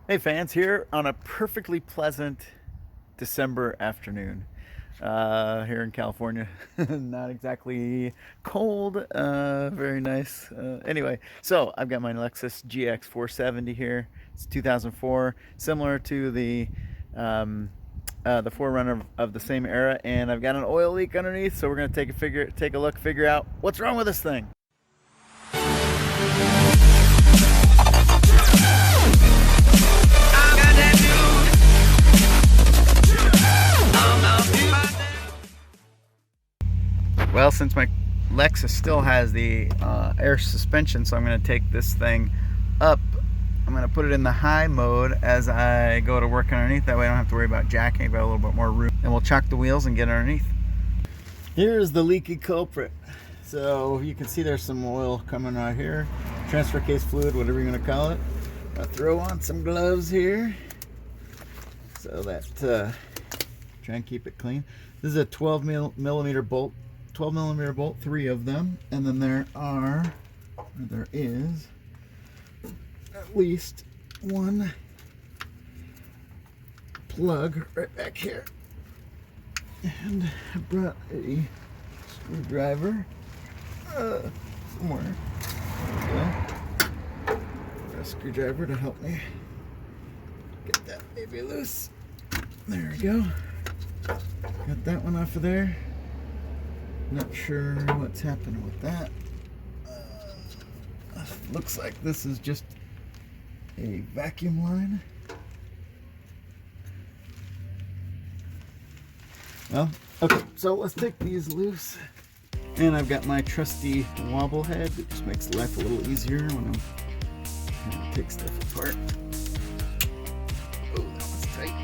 Hey fans, here on a perfectly pleasant December afternoon here in California. Not exactly cold, very nice. Anyway, so I've got my Lexus GX470 here. It's 2004, similar to the 4Runner of the same era, and I've got an oil leak underneath. So we're gonna take a look, figure out what's wrong with this thing. Well, since my Lexus still has the air suspension, so I'm going to take this thing up. I'm going to put it in the high mode as I go to work underneath. That way I don't have to worry about jacking. I've got a little bit more room. And we'll chock the wheels and get underneath. Here's the leaky culprit. So you can see there's some oil coming right here. Transfer case fluid, whatever you're going to call it. I'll throw on some gloves here so that try and keep it clean. This is a 12 millimeter bolt. 12 millimeter bolt, 3 of them, and then there is at least one plug right back here. And I brought a screwdriver somewhere. There we go. A screwdriver to help me get that baby loose. There we go. Got that one off of there. Not sure what's happening with that. Looks like this is just a vacuum line. Well, okay, so let's take these loose. And I've got my trusty wobble head that just makes life a little easier when I'm trying to take stuff apart. Oh, that one's tight.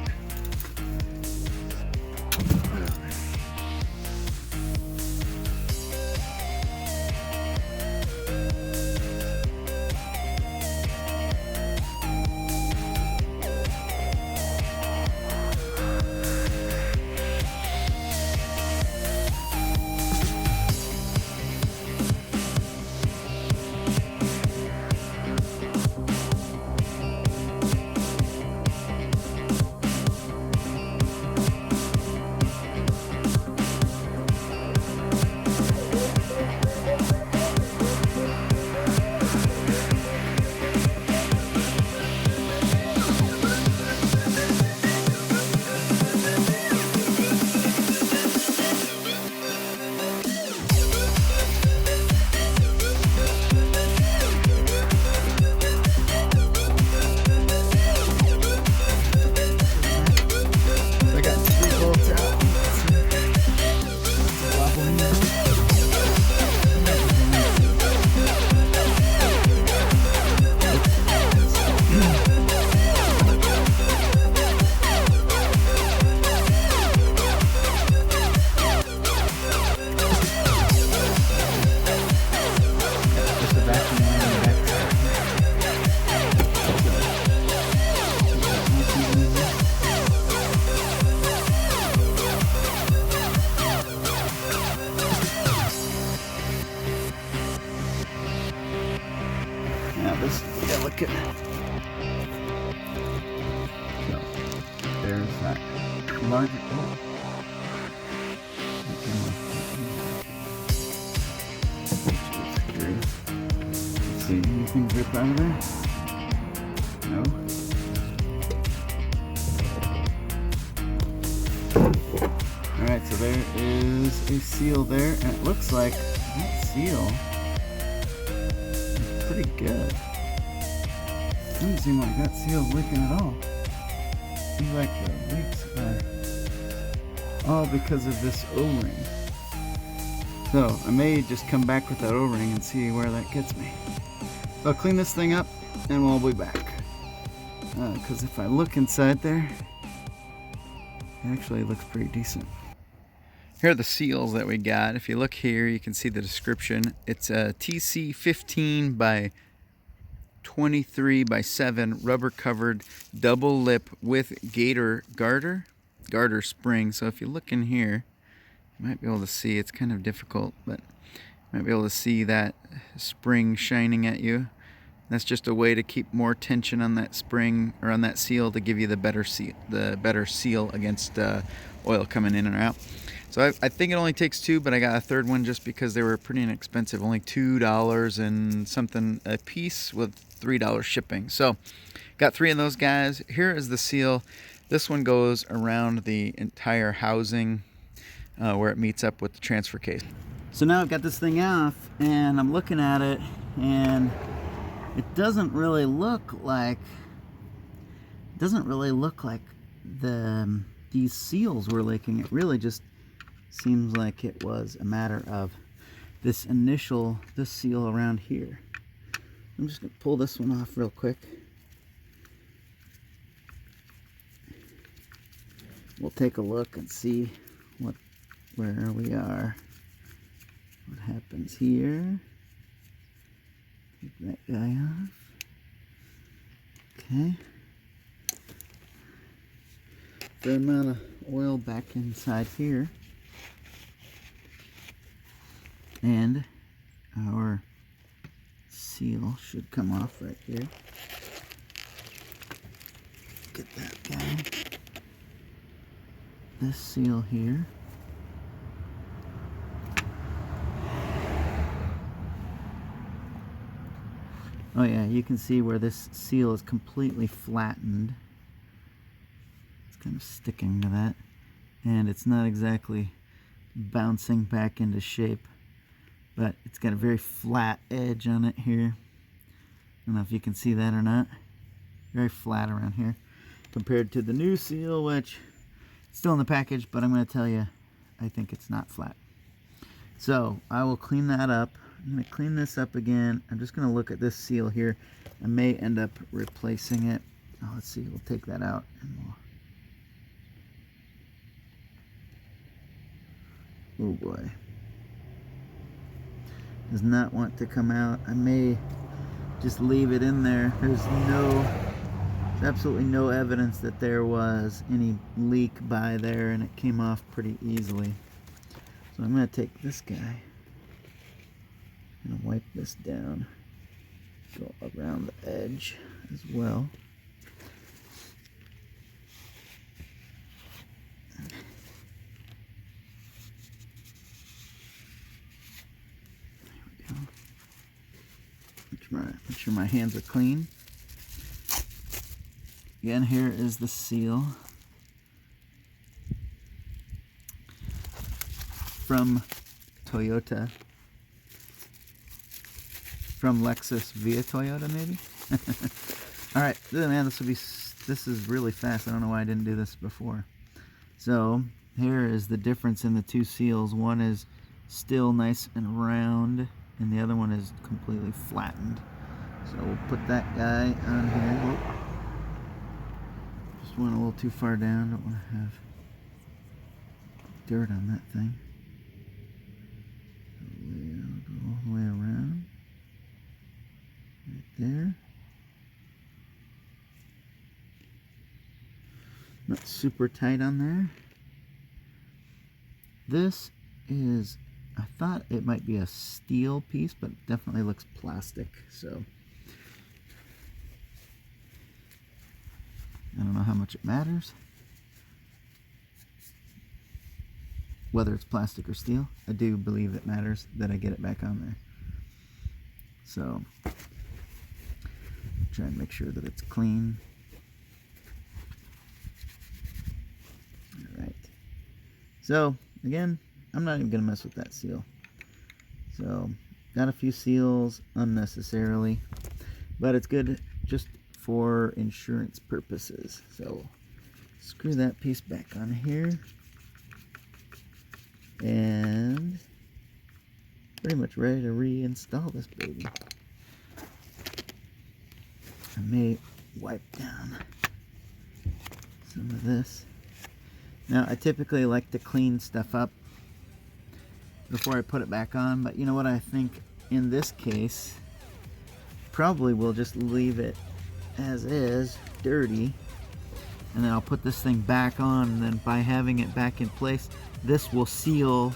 Now this is delicate. So there's that larger bolt. Let's see, anything rip out of there? No. Alright, so there is a seal there, and it looks like that seal is pretty good. Doesn't seem like that seal's leaking at all. Seems like the leaks are all because of this O-ring. So I may just come back with that O-ring and see where that gets me. I'll clean this thing up and we'll be back. Because if I look inside there, it actually looks pretty decent. Here are the seals that we got. If you look here, you can see the description. It's a TC15 by 23 by 7 rubber covered double lip with gator garter spring. So if you look in here, you might be able to see, it's kind of difficult, but you might be able to see that spring shining at you. That's just a way to keep more tension on that spring or on that seal to give you the better seal against oil coming in and out. So I think it only takes 2, but I got a third one just because they were pretty inexpensive, only $2 and something a piece with $3 shipping. So got 3 of those guys. Here is the seal. This one goes around the entire housing where it meets up with the transfer case. So now I've got this thing off and I'm looking at it, and it doesn't really look like these seals were leaking. It really just seems like it was a matter of this seal around here. I'm just gonna pull this one off real quick. We'll take a look and see where we are. What happens here? Take that guy off. Okay. Fair amount of oil back inside here. And our seal should come off right here. Get that guy. This seal here. Oh yeah, you can see where this seal is completely flattened. It's kind of sticking to that. And it's not exactly bouncing back into shape, but it's got a very flat edge on it here. I don't know if you can see that or not. Very flat around here compared to the new seal, which is still in the package, but I'm going to tell you, I think it's not flat. So I will clean that up. I'm going to clean this up again. I'm just going to look at this seal here. I may end up replacing it. Oh, let's see. We'll take that out and we'll... Oh boy. Does not want to come out. I may just leave it in there. There's absolutely no evidence that there was any leak by there, and it came off pretty easily. So I'm going to take this guy and wipe this down. Go around the edge as well. There we go. Make sure my hands are clean. Again, here is the seal from Toyota. From Lexus via Toyota, maybe. All right, man, this is really fast. I don't know why I didn't do this before. So here is the difference in the two seals. One is still nice and round, and the other one is completely flattened. So we'll put that guy on here. Whoop. Just went a little too far down. Don't want to have dirt on that thing. Go all the way around. Right there. Not super tight on there. This is, I thought it might be a steel piece, but it definitely looks plastic. So I don't know how much it matters whether it's plastic or steel. I do believe it matters that I get it back on there. So try and make sure that it's clean. Alright. So again, I'm not even going to mess with that seal. So got a few seals unnecessarily, but it's good just for insurance purposes. So screw that piece back on here. And pretty much ready to reinstall this baby. I may wipe down some of this. Now, I typically like to clean stuff up before I put it back on, but you know what, I think in this case, probably we'll just leave it as is, dirty, and then I'll put this thing back on, and then by having it back in place, this will seal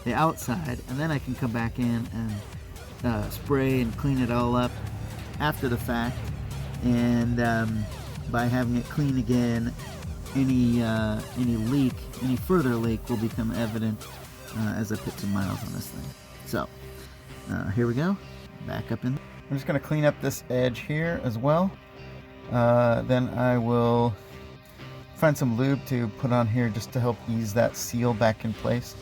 the outside, and then I can come back in and spray and clean it all up after the fact, and by having it clean again, any further leak will become evident as I put some miles on this thing. So here we go, back up in. I'm just going to clean up this edge here as well. Then I will find some lube to put on here just to help ease that seal back in place.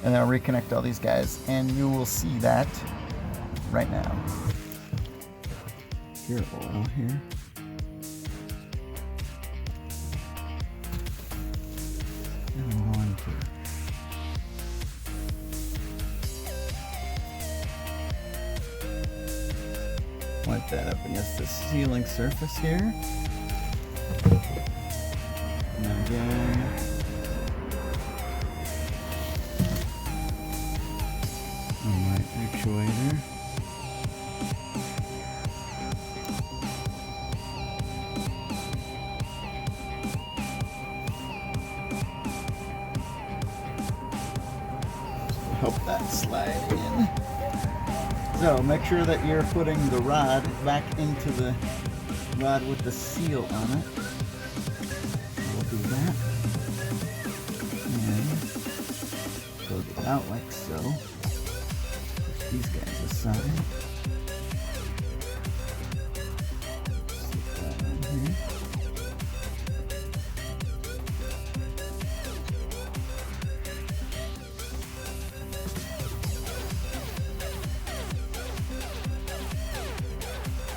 And then I'll reconnect all these guys, and you will see that right now. Gear oil here. And I'm going to wipe that up against the sealing surface here. And again, on my actuator. Help that slide in. So make sure that you're putting the rod back into the rod with the seal on it. We'll do that. And close it out like so. Push these guys aside. Slip that on here.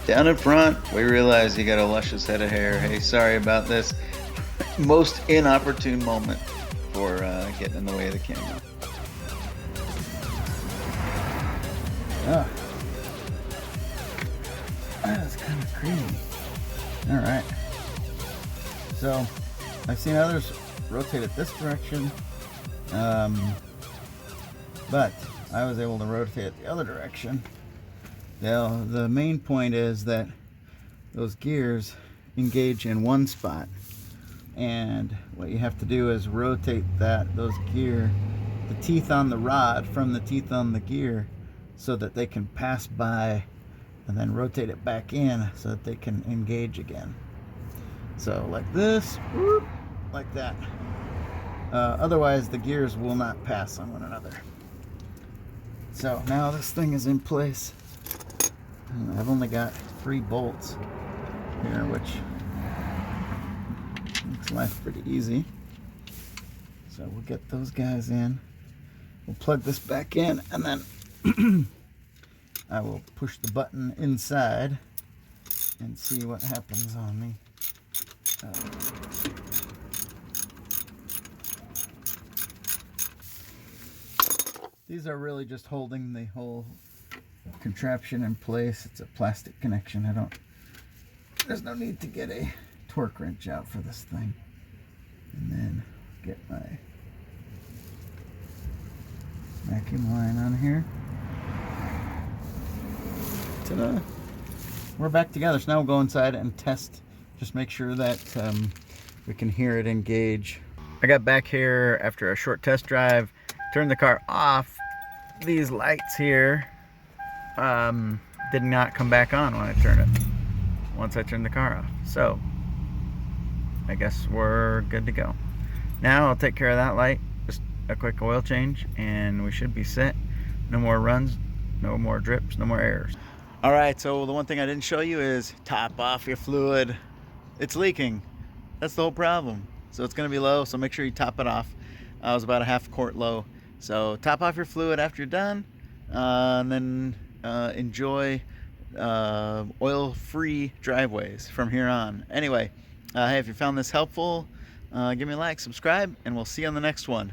Down in front, we realize you got a luscious head of hair. Hey, sorry about this. Most inopportune moment for getting in the way of the camera. Oh. That's kind of crazy. Alright. So, I've seen others rotate it this direction. But I was able to rotate it the other direction. Now, the main point is that those gears engage in one spot, and what you have to do is rotate the teeth on the rod from the teeth on the gear so that they can pass by, and then rotate it back in so that they can engage again. So like this, whoop, like that. Otherwise the gears will not pass on one another. So now this thing is in place. I've only got 3 bolts here, which makes life pretty easy. So we'll get those guys in. We'll plug this back in, and then I will push the button inside and see what happens on me. These are really just holding the whole contraption in place. It's a plastic connection. There's no need to get a torque wrench out for this thing. And then get my vacuum line on here. Ta-da! We're back together. So now we'll go inside and test. Just make sure that we can hear it engage. I got back here after a short test drive, turned the car off. These lights here did not come back on when I turned it, once I turned the car off. So I guess we're good to go. Now I'll take care of that light, just a quick oil change, and we should be set. No more runs, no more drips, no more errors. All right, so the one thing I didn't show you is top off your fluid. It's leaking. That's the whole problem. So it's gonna be low, so make sure you top it off. It was about a half quart low. So top off your fluid after you're done, and then enjoy oil-free driveways from here on. Anyway, hey, if you found this helpful, give me a like, subscribe, and we'll see you on the next one.